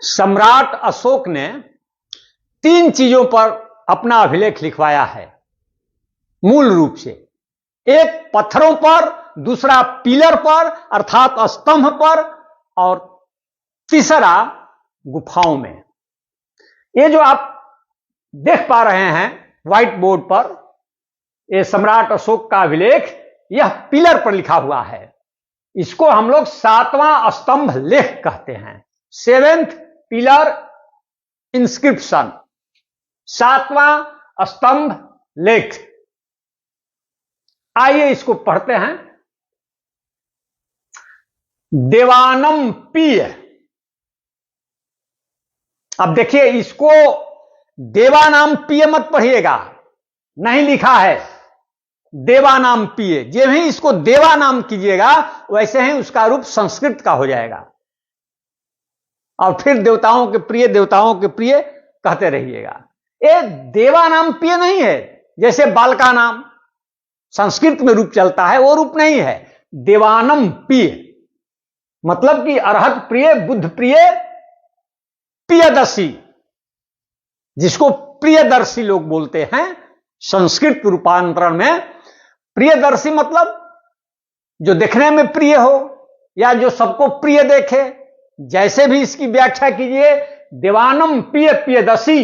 सम्राट अशोक ने 3 चीजों पर अपना अभिलेख लिखवाया है मूल रूप से। एक पत्थरों पर, दूसरा पिलर पर अर्थात स्तंभ पर, और तीसरा गुफाओं में। ये जो आप देख पा रहे हैं व्हाइट बोर्ड पर, यह सम्राट अशोक का अभिलेख, यह पिलर पर लिखा हुआ है। इसको हम लोग 7वां स्तंभ लेख कहते हैं, 7th पिलर इंस्क्रिप्शन, 7वां स्तंभ लेख। आइए इसको पढ़ते हैं। देवानम पीय। अब देखिए, इसको देवानाम पीय मत पढ़िएगा, नहीं लिखा है देवानाम पीय। जब ही इसको देवानाम कीजिएगा वैसे ही उसका रूप संस्कृत का हो जाएगा, और फिर देवताओं के प्रिय कहते रहिएगा। ये देवानाम पीय नहीं है, जैसे बालका नाम संस्कृत में रूप चलता है, वो रूप नहीं है। देवानम प्रिय मतलब कि अरहत प्रिय, बुद्ध प्रिय, प्रियदर्शी, जिसको प्रियदर्शी लोग बोलते हैं संस्कृत रूपांतरण में। प्रियदर्शी मतलब जो देखने में प्रिय हो या जो सबको प्रिय देखे, जैसे भी इसकी व्याख्या कीजिए। देवानम प्रिय प्रियदर्शी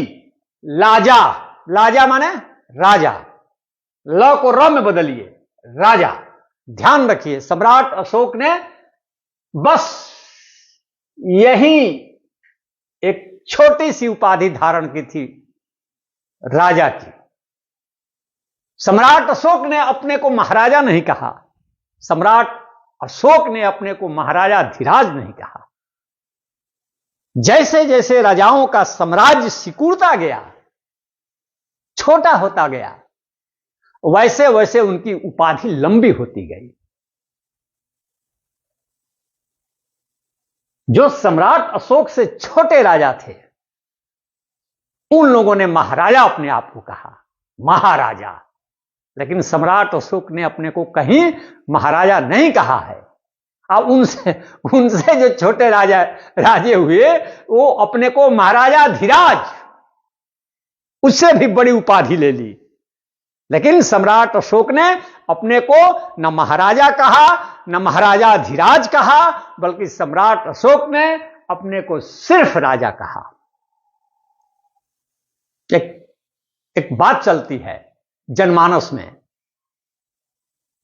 लाजा, लाजा माने राजा, ल को र में बदलिए, राजा। ध्यान रखिए, सम्राट अशोक ने बस यही एक छोटी सी उपाधि धारण की थी, राजा की। सम्राट अशोक ने अपने को महाराजा नहीं कहा, सम्राट अशोक ने अपने को महाराजा धीराज नहीं कहा। जैसे जैसे राजाओं का साम्राज्य सिकुड़ता गया, छोटा होता गया, वैसे वैसे उनकी उपाधि लंबी होती गई। जो सम्राट अशोक से छोटे राजा थे, उन लोगों ने महाराजा अपने आप को कहा, महाराजा। लेकिन सम्राट अशोक ने अपने को कहीं महाराजा नहीं कहा है। अब उनसे जो छोटे राजे हुए, वो अपने को महाराजा धीराज, उससे भी बड़ी उपाधि ले ली। लेकिन सम्राट अशोक ने अपने को न महाराजा कहा, न महाराजा धीराज कहा, बल्कि सम्राट अशोक ने अपने को सिर्फ राजा कहा। एक बात चलती है जनमानस में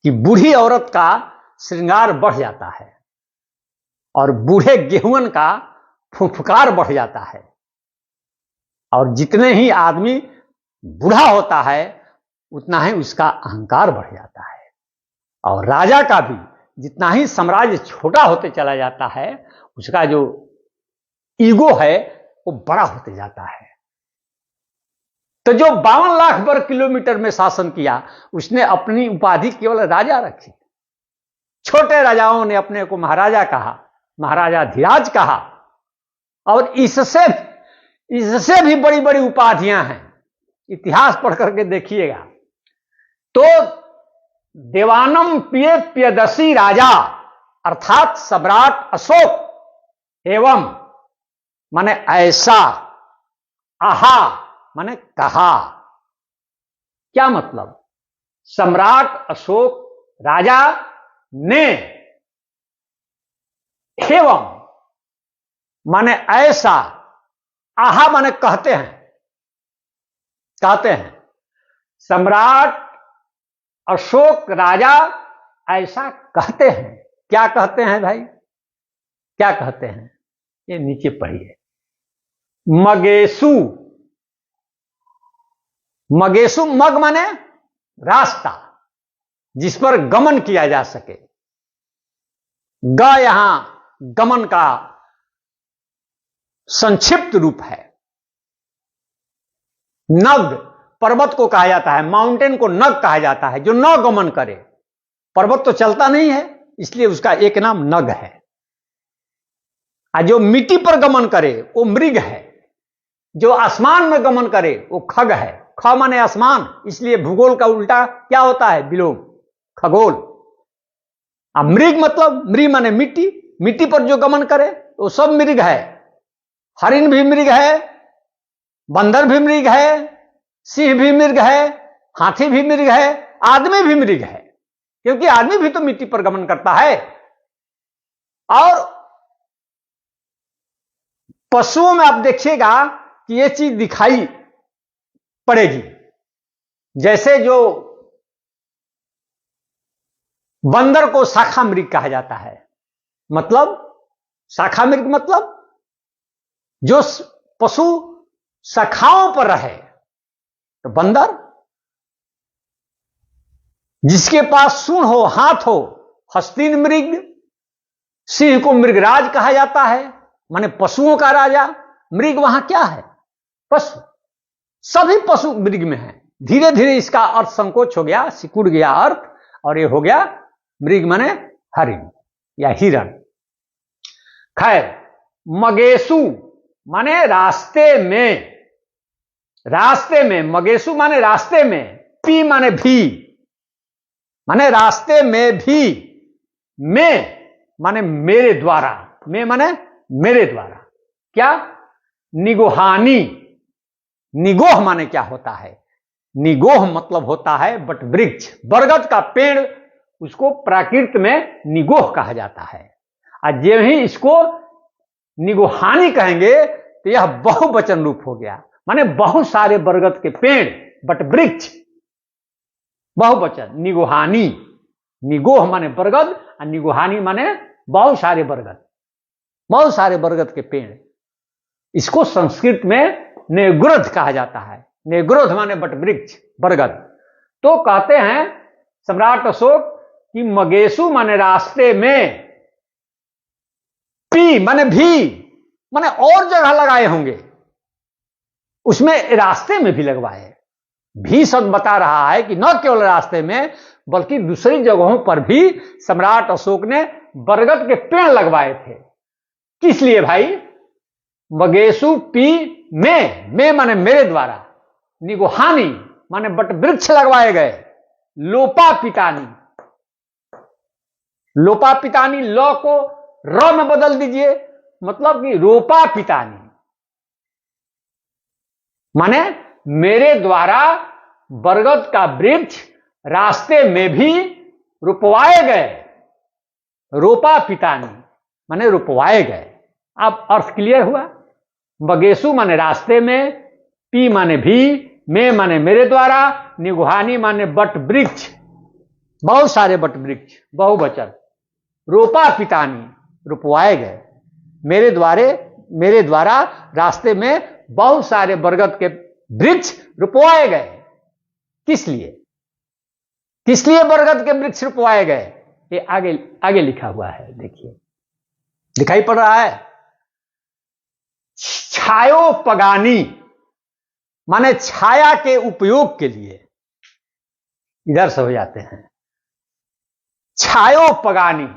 कि बूढ़ी औरत का श्रृंगार बढ़ जाता है और बूढ़े गेहूं का फुफकार बढ़ जाता है, और जितने ही आदमी बूढ़ा होता है उतना ही उसका अहंकार बढ़ जाता है। और राजा का भी जितना ही साम्राज्य छोटा होते चला जाता है, उसका जो ईगो है वो बड़ा होते जाता है। तो जो 52 लाख वर्ग किलोमीटर में शासन किया, उसने अपनी उपाधि केवल राजा रखी। छोटे राजाओं ने अपने को महाराजा कहा, महाराजा धीराज कहा, और इससे भी बड़ी बड़ी उपाधियां हैं। इतिहास पढ़ करके देखिएगा तो देवानम प्रिय प्रियदर्शी राजा अर्थात सम्राट अशोक एवं माने ऐसा, आहा माने कहा। क्या मतलब? सम्राट अशोक राजा ने, एवं माने ऐसा, आहा माने कहते हैं, सम्राट अशोक राजा ऐसा कहते हैं। क्या कहते हैं भाई, क्या कहते हैं? ये नीचे पढ़िए। मगेसु, मगेसु मग माने रास्ता जिस पर गमन किया जा सके। ग यहां गमन का संक्षिप्त रूप है। नग पर्वत को कहा जाता है, माउंटेन को नग कहा जाता है, जो न गमन करे। पर्वत तो चलता नहीं है, इसलिए उसका एक नाम नग है। और जो मिट्टी पर गमन करे वो मृग है, जो आसमान में गमन करे वो खग है। ख माने आसमान, इसलिए भूगोल का उल्टा क्या होता है? विलोम, खगोल। मृग मतलब, मृग माने मिट्टी, मिट्टी पर जो गमन करे वो सब मृग है। हरिण भी मृग है, बंदर भी मृग है, सिंह भी मृग है, हाथी भी मृग है, आदमी भी मृग है, क्योंकि आदमी भी तो मिट्टी पर गमन करता है। और पशुओं में आप देखिएगा कि यह चीज दिखाई पड़ेगी। जैसे जो बंदर को शाखा मृग कहा जाता है, मतलब शाखा मृग मतलब जो पशु शाखाओं पर रहे, तो बंदर जिसके पास सूंड हो, हाथ हो, हस्तीन मृग। सिंह को मृगराज कहा जाता है, माने पशुओं का राजा। मृग वहां क्या है? पशु। सभी पशु मृग में है। धीरे धीरे इसका अर्थ संकोच हो गया, सिकुड़ गया अर्थ, और ये हो गया मृग माने हरिण या हिरण। खैर, मगेसु माने रास्ते में, रास्ते में, मगेसु माने रास्ते में, पी माने भी, माने रास्ते में भी, में माने मेरे द्वारा, में माने मेरे द्वारा। क्या? निगोहानी। निगोह माने क्या होता है? निगोह मतलब होता है बट वृक्ष, बरगद का पेड़, उसको प्राकृत में निगोह कहा जाता है। और जब ही इसको निगोहानी कहेंगे तो यह बहुवचन रूप हो गया, माने बहुत सारे बरगद के पेड़, बट वृक्ष, बहुवचन। निगोहानी, निगोह माने बरगद और निगोहानी माने बहुत सारे बरगद, बहुत सारे बरगद के पेड़। इसको संस्कृत में नेग्रोध कहा जाता है। नेग्रोध माने बट वृक्ष, बरगद। तो कहते हैं सम्राट अशोक कि मगेसु माने रास्ते में, पी माने भी, माने और जगह लगाए होंगे, उसमें रास्ते में भी लगवाए। भी शब्द बता रहा है कि न केवल रास्ते में बल्कि दूसरी जगहों पर भी सम्राट अशोक ने बरगद के पेड़ लगवाए थे। किस लिए भाई? मगेसु पी में माने मेरे द्वारा, निगोहानी माने बट वृक्ष लगवाए गए। लोपा पितानी, लोपा पितानी, लौ को र में बदल दीजिए, मतलब कि रोपा पितानी, माने मेरे द्वारा बरगद का वृक्ष रास्ते में भी रुपवाए गए। रोपा पितानी माने रुपवाए गए। अब अर्थ क्लियर हुआ। बगेसु माने रास्ते में, पी माने भी, में माने मेरे द्वारा, निगुहानी माने बट वृक्ष, बहुत सारे बट वृक्ष, बहुवचन। रोपा पितानी, रुपवाए गए। मेरे द्वारा रास्ते में बहुत सारे बरगद के वृक्ष रुपवाए गए। किस लिए? किस लिए बरगद के वृक्ष रुपवाए गए? ये आगे लिखा हुआ है, देखिए, दिखाई पड़ रहा है। छायोपगानी माने छाया के उपयोग के लिए, इधर से हो जाते हैं। छायोपगानी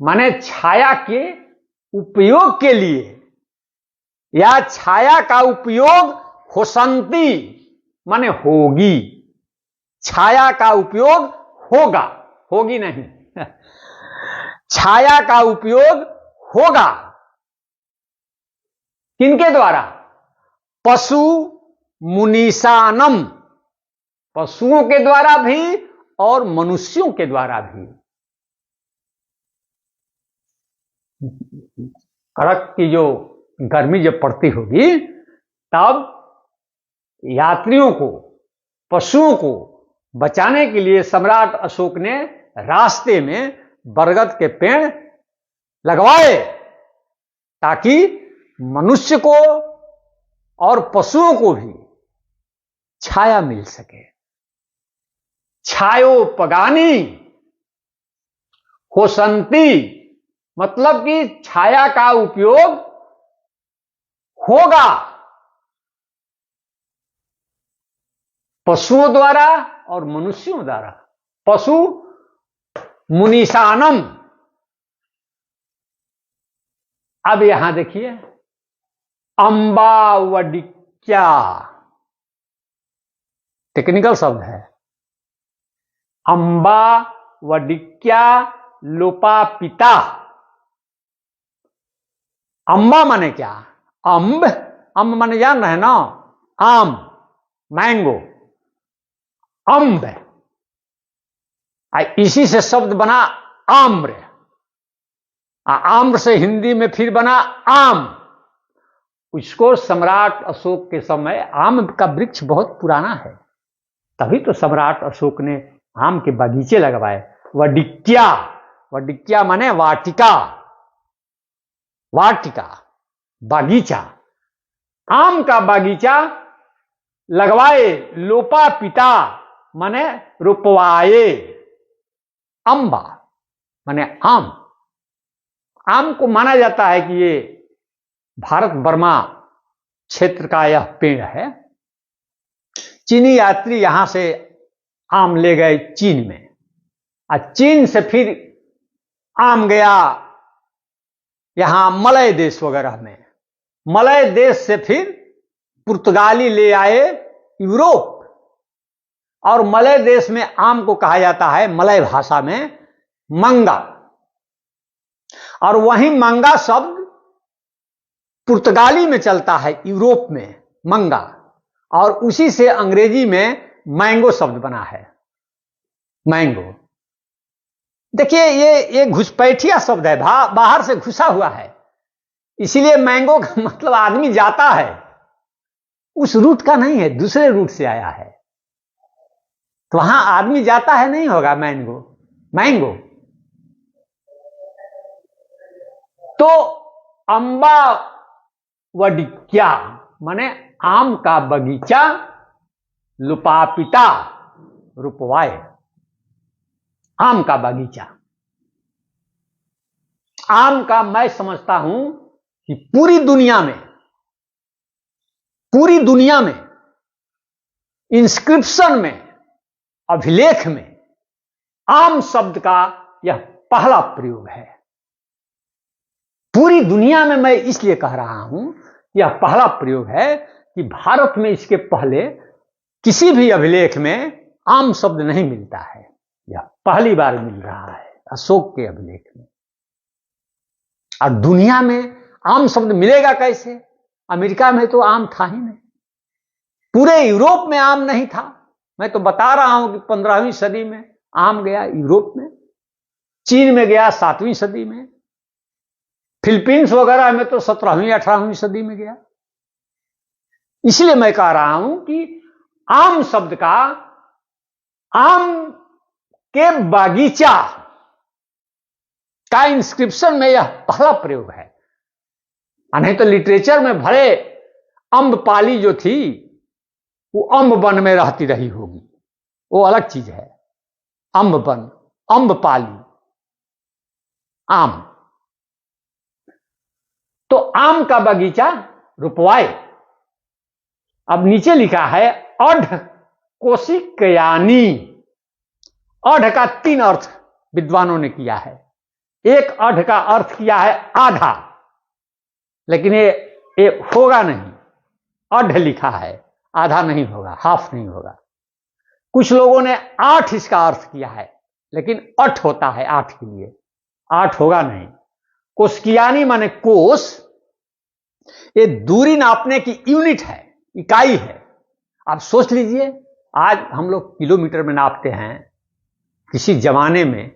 माने छाया के उपयोग के लिए, या छाया का उपयोग होसंती माने होगी। छाया का उपयोग होगा, होगी नहीं छाया का उपयोग होगा। किनके द्वारा? पशु मुनीसानम, पशुओं के द्वारा भी और मनुष्यों के द्वारा भी। कड़क की जो गर्मी जब पड़ती होगी तब यात्रियों को, पशुओं को बचाने के लिए सम्राट अशोक ने रास्ते में बरगद के पेड़ लगवाए, ताकि मनुष्य को और पशुओं को भी छाया मिल सके। छायोपगानी होसंती मतलब कि छाया का उपयोग होगा पशुओं द्वारा और मनुष्यों द्वारा। पशु मुनीसानम। अब यहां देखिए, अंबावडिक्या, टेक्निकल शब्द है। अंबावडिक्या लोपापिता। अम्बा माने क्या? अम्ब, अम्ब माने जान रहे ना, आम, मैंगो, अम्ब। इसी से शब्द बना आम्र, आम्र से हिंदी में फिर बना आम। उसको सम्राट अशोक के समय, आम का वृक्ष बहुत पुराना है, तभी तो सम्राट अशोक ने आम के बगीचे लगवाए। वडिक्या, वडिक्या माने वाटिका, वाटिका बागीचा, आम का बागीचा लगवाए। लोपा पिता माने रोपवाए, अम्बा माने आम। आम को माना जाता है कि ये भारत बर्मा क्षेत्र का यह पेड़ है। चीनी यात्री यहां से आम ले गए चीन में, और चीन से फिर आम गया यहां मलय देश वगैरह में, मलय देश से फिर पुर्तगाली ले आए यूरोप, और मलय देश में आम को कहा जाता है मलय भाषा में मंगा, और वहीं मंगा शब्द पुर्तगाली में चलता है यूरोप में मंगा, और उसी से अंग्रेजी में मैंगो शब्द बना है, मैंगो। देखिए ये घुसपैठिया शब्द है, बाहर से घुसा हुआ है, इसीलिए मैंगो का मतलब आदमी जाता है, उस रूट का नहीं है, दूसरे रूट से आया है, तो वहां आदमी जाता है नहीं होगा मैंगो, मैंगो। तो अम्बा वडिक्या माने आम का बगीचा, लुपापिता रुपवाए, आम का बगीचा। आम का मैं समझता हूं कि पूरी दुनिया में इंस्क्रिप्शन में, अभिलेख में आम शब्द का यह पहला प्रयोग है। पूरी दुनिया में मैं इसलिए कह रहा हूं यह पहला प्रयोग है कि भारत में इसके पहले किसी भी अभिलेख में आम शब्द नहीं मिलता है, यह पहली बार मिल रहा है अशोक के अभिलेख में। और दुनिया में आम शब्द मिलेगा कैसे? अमेरिका में तो आम था ही नहीं, पूरे यूरोप में आम नहीं था। मैं तो बता रहा हूं कि 15वीं सदी में आम गया यूरोप में, चीन में गया 7वीं सदी में, फिलीपींस वगैरह में तो 17वीं 18वीं सदी में गया। इसलिए मैं कह रहा हूं कि आम शब्द का आम के बागीचा का इंस्क्रिप्शन में यह पहला प्रयोग है। नहीं तो लिटरेचर में भले अम्बपाली जो थी वो अम्ब वन में रहती रही होगी, वो अलग चीज है। अम्ब वन, अम्बपाली, आम। तो आम का बगीचा रुपवाए। अब नीचे लिखा है अढ़ कोशिकयानी। अढ़ का 3 अर्थ विद्वानों ने किया है। एक अढ़ का अर्थ किया है आधा, लेकिन ये होगा नहीं, अढ़ लिखा है, आधा नहीं होगा, हाफ नहीं होगा। कुछ लोगों ने 8 इसका अर्थ किया है, लेकिन 8 होता है 8 के लिए, 8 होगा नहीं। कोशिकयानी माने कोस, ये दूरी नापने की यूनिट है, इकाई है। आप सोच लीजिए, आज हम लोग किलोमीटर में नापते हैं, किसी जमाने में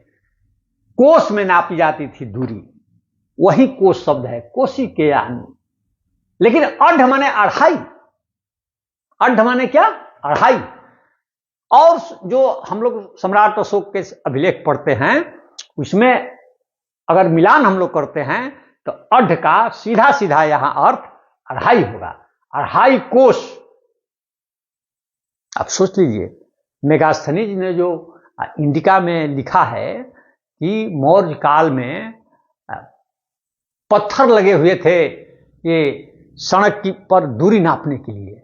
कोस में नापी जाती थी दूरी, वही कोस शब्द है, कोशिकयानी। लेकिन अढ़ माने अढ़ाई, अढ़ माने क्या? अढ़ाई। और जो हम लोग सम्राट अशोक के अभिलेख पढ़ते हैं, उसमें अगर मिलान हम लोग करते हैं तो अढ़ का सीधा सीधा यहां अर्थ अढ़ाई होगा, अढ़ाई कोस। आप सोच लीजिए, मेगास्थनीज ने जो इंडिका में लिखा है कि मौर्य काल में पत्थर लगे हुए थे ये सड़क की पर दूरी नापने के लिए,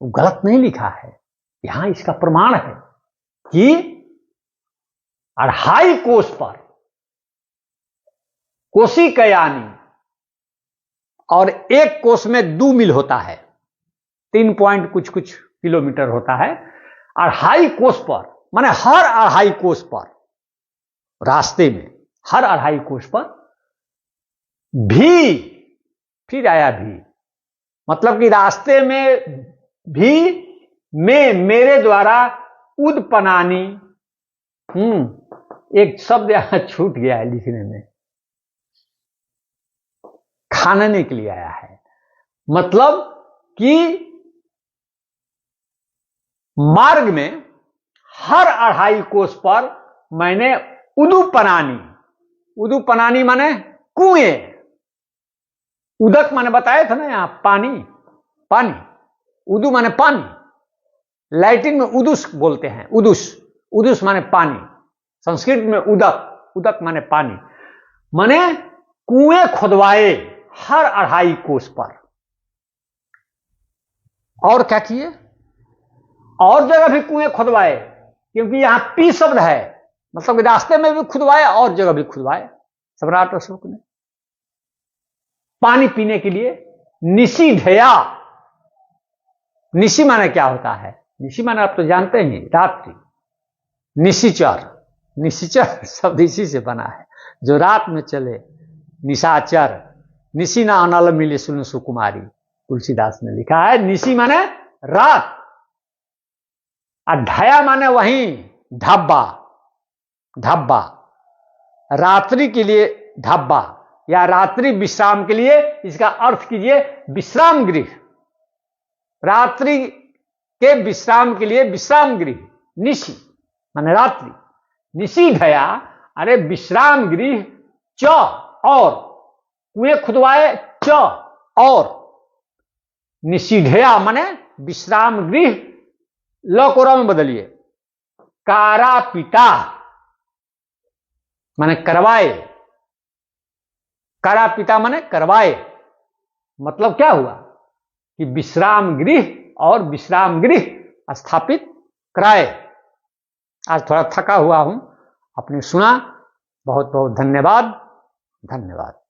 वो गलत नहीं लिखा है। यहां इसका प्रमाण है कि अढ़ाई कोस पर कोशिकयानी, और एक कोस में 2 मील होता है, 3 पॉइंट कुछ किलोमीटर होता है। अढ़ाई कोस पर माने हर अढ़ाई कोस पर, रास्ते में हर अढ़ाई कोस पर भी फिर आया भी, मतलब कि रास्ते में भी मैं मेरे द्वारा उदपनानी। एक शब्द यहां छूट गया है लिखने में, खानने के लिए आया है, मतलब कि मार्ग में हर 2.5 कोस पर मैंने उदुपनानी, उदुपनानी माने कुएं, उदक माने बताया था ना यहां पानी, पानी, उदु माने पानी, लैटिन में उदुस बोलते हैं, उदुस, उदुस माने पानी, संस्कृत में उदक, उदक माने पानी, माने कुएं खुदवाए हर 2.5 कोस पर। और क्या किए, और जगह भी कुएं खुदवाए, क्योंकि यहां पी शब्द है, मतलब कि रास्ते में भी खुदवाए और जगह भी खुदवाए सम्राट अशोक ने पानी पीने के लिए। निशिधया, निशी माने क्या होता है, निशी माने आप तो जानते ही, रात्रि, निशिचर, निशिचर शब्द इसी से बना है, जो रात में चले, निशाचर, निशी ना अनल मिले सुन सुकुमारी, तुलसीदास ने लिखा है। निशी माने रात, और ढया माने वहीं ढब्बा, ढब्बा, रात्रि के लिए ढब्बा या रात्रि विश्राम के लिए, इसका अर्थ कीजिए विश्राम गृह, रात्रि के विश्राम के लिए विश्राम गृह, निशी माने रात्रि, निशीधया, अरे विश्राम गृह, च और कुएं खुदवाए, च और निशीधया माने विश्राम गृह, ल को र में बदलिए, कारा पिता माने करवाए, कारा पिता माने करवाए, मतलब क्या हुआ कि विश्राम गृह और विश्राम गृह स्थापित कराए। आज थोड़ा थका हुआ हूं, आपने सुना, बहुत बहुत धन्यवाद, धन्यवाद।